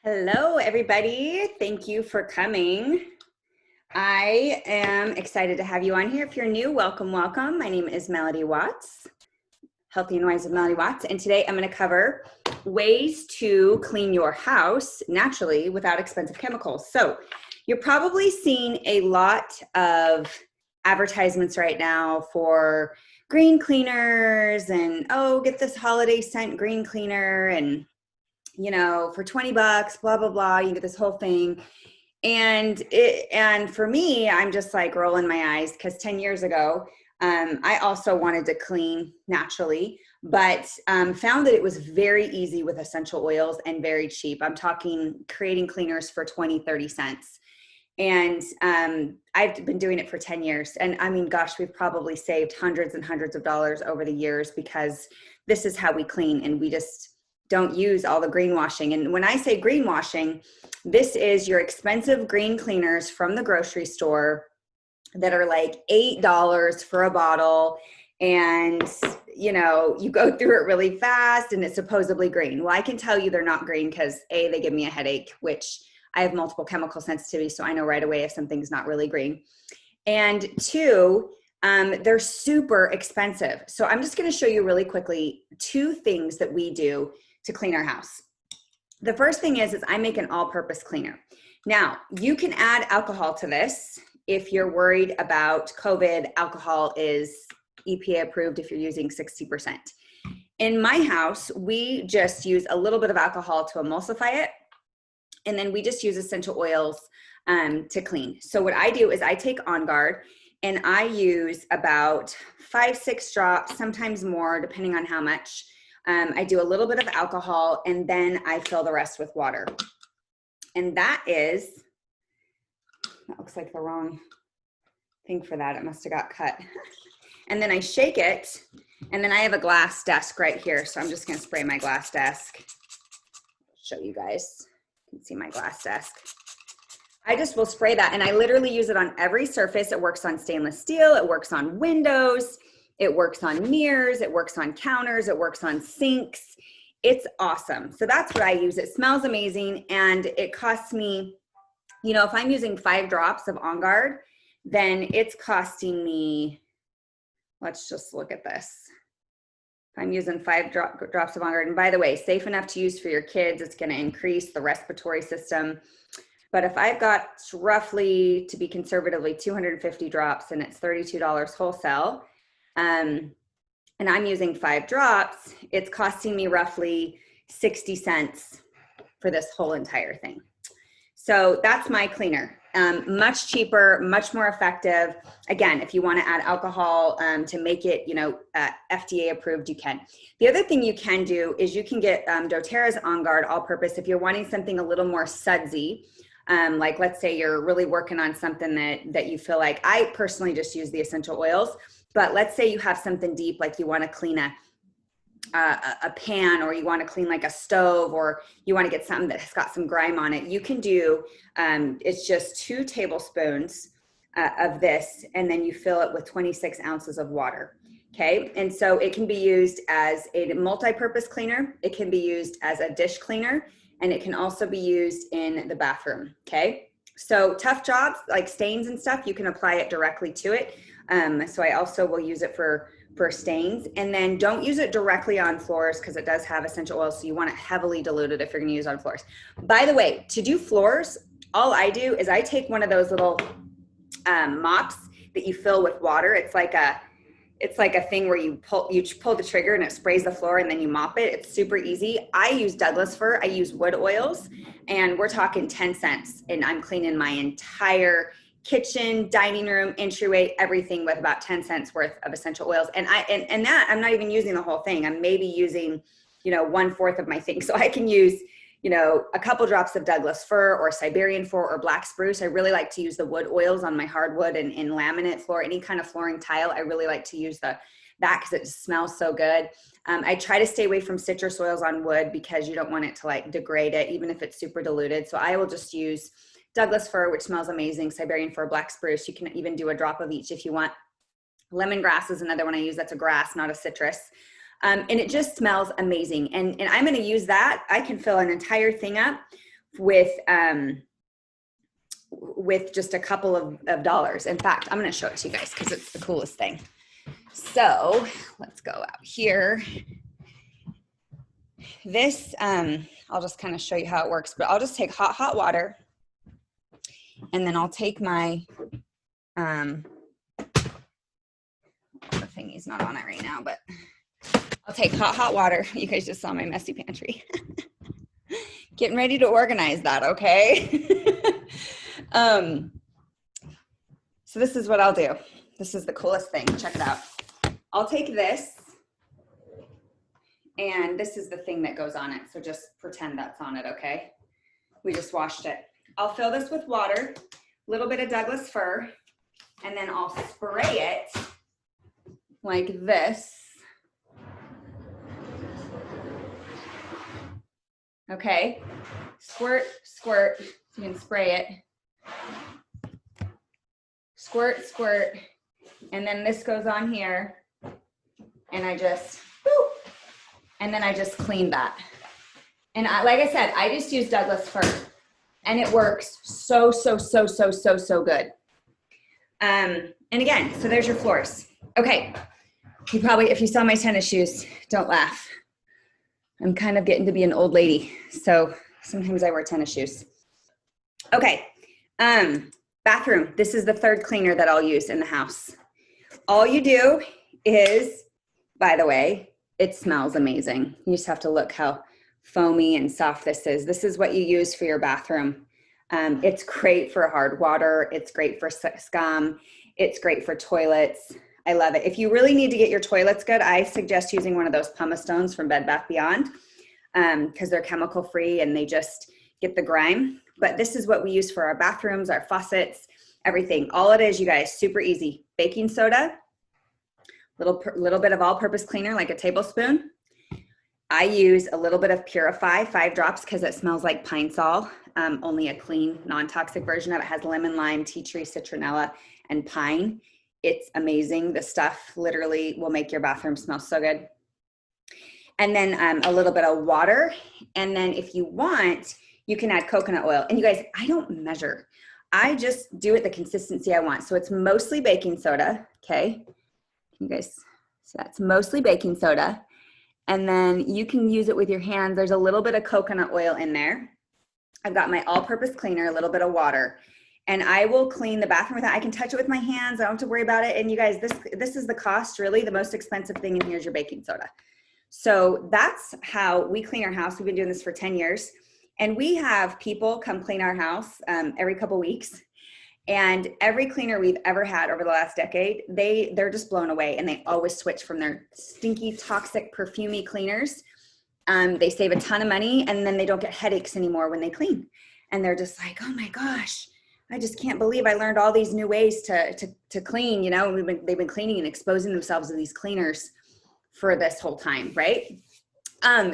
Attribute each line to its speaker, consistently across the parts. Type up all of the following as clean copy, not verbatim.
Speaker 1: Hello, everybody. Thank you for coming. I am excited to have you on here. If you're new, welcome, welcome. My name is Melody Watts, Healthy and Wise with Melody Watts. And today I'm going to cover ways to clean your house naturally without expensive chemicals. So you're probably seeing a lot of advertisements right now for green cleaners and, oh, get this holiday scent green cleaner and for $20, blah, blah, blah, you get this whole thing. And for me, I'm just like rolling my eyes because 10 years ago, I also wanted to clean naturally, but found that it was very easy with essential oils and very cheap. I'm talking creating cleaners for 20, 30 cents. And I've been doing it for 10 years. And I mean, gosh, we've probably saved hundreds and hundreds of dollars over the years because this is how we clean, and we just don't use all the greenwashing. And when I say greenwashing, this is your expensive green cleaners from the grocery store that are like $8 for a bottle. And, you go through it really fast and it's supposedly green. Well, I can tell you they're not green because A, they give me a headache, which I have multiple chemical sensitivity. So I know right away if something's not really green. And two, they're super expensive. So I'm just going to show you really quickly two things that we do to clean our house. The first thing is I make an all-purpose cleaner. Now, you can add alcohol to this if you're worried about COVID. Alcohol is EPA approved if you're using 60%. In my house, we just use a little bit of alcohol to emulsify it, and then we just use essential oils to clean. So what I do is I take On Guard, and I use about 5-6 drops, sometimes more, depending on how much. I do a little bit of alcohol, and then I fill the rest with water. And that looks like the wrong thing for that. It must have got cut. And then I shake it, and then I have a glass desk right here. So I'm just going to spray my glass desk. I'll show you guys. You can see my glass desk. I just will spray that, and I literally use it on every surface. It works on stainless steel. It works on windows. It works on mirrors, it works on counters, it works on sinks. It's awesome. So that's what I use. It smells amazing, and it costs me, if I'm using 5 drops of On Guard, then it's costing me, let's just look at this. If I'm using 5 drops of On Guard, and by the way, safe enough to use for your kids, it's gonna increase the respiratory system. But if I've got roughly, to be conservatively, 250 drops and it's $32 wholesale, and I'm using 5 drops, it's costing me roughly 60 cents for this whole entire thing. So that's my cleaner. Much cheaper, much more effective. Again, if you want to add alcohol to make it, FDA approved, you can. The other thing you can do is you can get doTERRA's On Guard all-purpose if you're wanting something a little more sudsy. Like let's say you're really working on something that you feel like, I personally just use the essential oils. But let's say you have something deep, like you want to clean a pan, or you want to clean like a stove, or you want to get something that has got some grime on it. You can do, it's just 2 tablespoons of this, and then you fill it with 26 ounces of water. Okay. And so it can be used as a multi-purpose cleaner. It can be used as a dish cleaner, and it can also be used in the bathroom. Okay. So tough jobs like stains and stuff, you can apply it directly to it. So I also will use it for stains. And then don't use it directly on floors because it does have essential oils. So you want it heavily diluted if you're going to use it on floors. By the way, to do floors, all I do is I take one of those little mops that you fill with water. It's like a thing where you pull the trigger and it sprays the floor and then you mop it. It's super easy. I use Douglas fir. I use wood oils, and we're talking 10 cents. And I'm cleaning my entire kitchen, dining room, entryway, everything with about 10 cents worth of essential oils. And that I'm not even using the whole thing. I'm maybe using, 1/4 of my thing. So I can use, a couple drops of Douglas fir or Siberian fir or black spruce. I really like to use the wood oils on my hardwood and laminate floor, any kind of flooring tile. I really like to use that because it just smells so good. I try to stay away from citrus oils on wood because you don't want it to like degrade it, even if it's super diluted. So I will just use Douglas fir, which smells amazing, Siberian fir, black spruce. You can even do a drop of each if you want. Lemongrass is another one I use. That's a grass, not a citrus. And it just smells amazing. And I'm going to use that. I can fill an entire thing up with just a couple of dollars. In fact, I'm going to show it to you guys because it's the coolest thing. So let's go out here. This, I'll just kind of show you how it works, but I'll just take hot water, and then I'll take my, the thingy's not on it right now, but I'll take hot water. You guys just saw my messy pantry. Getting ready to organize that, okay? So this is what I'll do. This is the coolest thing. Check it out. I'll take this, and this is the thing that goes on it. So just pretend that's on it, okay? We just washed it. I'll fill this with water, a little bit of Douglas fir, and then I'll spray it like this. Okay, squirt, squirt, you can spray it. Squirt, squirt, and then this goes on here, and I just, whoo, and then I just clean that. And like I said, I just use Douglas fir, and it works so good. And again, so there's your floors. Okay, you probably, if you saw my tennis shoes, don't laugh. I'm kind of getting to be an old lady, so sometimes I wear tennis shoes. Okay, bathroom. This is the third cleaner that I'll use in the house. All you do is, by the way, it smells amazing. You just have to look how foamy and soft this is. This is what you use for your bathroom. It's great for hard water. It's great for scum. It's great for toilets. I love it. If you really need to get your toilets good, I suggest using one of those pumice stones from Bed Bath Beyond, because they're chemical free and they just get the grime. But this is what we use for our bathrooms, our faucets, everything. All it is, you guys, super easy. Baking soda, little bit of all-purpose cleaner, like a tablespoon. I use a little bit of Purify, 5 drops, because it smells like Pine Sol. Only a clean, non-toxic version of it. Has lemon, lime, tea tree, citronella, and pine. It's amazing. The stuff literally will make your bathroom smell so good. And then a little bit of water. And then if you want, you can add coconut oil. And you guys, I don't measure. I just do it the consistency I want. So it's mostly baking soda, okay? You guys, so that's mostly baking soda. And then you can use it with your hands. There's a little bit of coconut oil in there. I've got my all-purpose cleaner, a little bit of water. And I will clean the bathroom with that. I can touch it with my hands. I don't have to worry about it. And you guys, this is the cost, really. The most expensive thing in here is your baking soda. So that's how we clean our house. We've been doing this for 10 years. And we have people come clean our house every couple weeks. And every cleaner we've ever had over the last decade, they're just blown away. And they always switch from their stinky, toxic, perfumey cleaners. They save a ton of money, and then they don't get headaches anymore when they clean. And they're just like, oh my gosh, I just can't believe I learned all these new ways to clean. You know, they've been cleaning and exposing themselves to these cleaners for this whole time, right?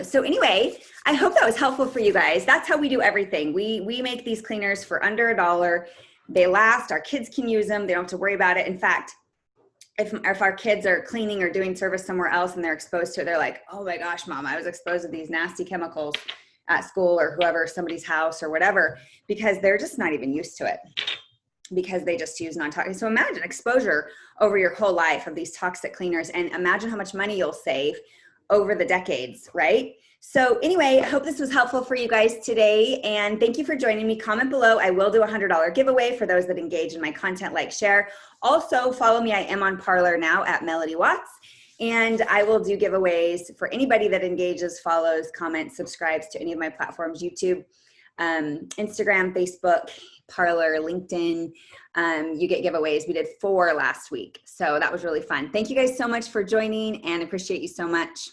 Speaker 1: So anyway, I hope that was helpful for you guys. That's how we do everything. We make these cleaners for under $1. They last. Our kids can use them. They don't have to worry about it. In fact, if our kids are cleaning or doing service somewhere else and they're exposed to it, they're like, oh my gosh, Mom, I was exposed to these nasty chemicals at school or whoever, somebody's house or whatever, because they're just not even used to it because they just use non-toxic. So imagine exposure over your whole life of these toxic cleaners, and imagine how much money you'll save over the decades, right? So anyway, I hope this was helpful for you guys today, and thank you for joining me. Comment below. I will do a $100 giveaway for those that engage in my content, like, share. Also, follow me. I am on Parler now at Melody Watts, and I will do giveaways for anybody that engages, follows, comments, subscribes to any of my platforms: YouTube, Instagram, Facebook, Parler, LinkedIn. You get giveaways. We did 4 last week, so that was really fun. Thank you guys so much for joining, and appreciate you so much.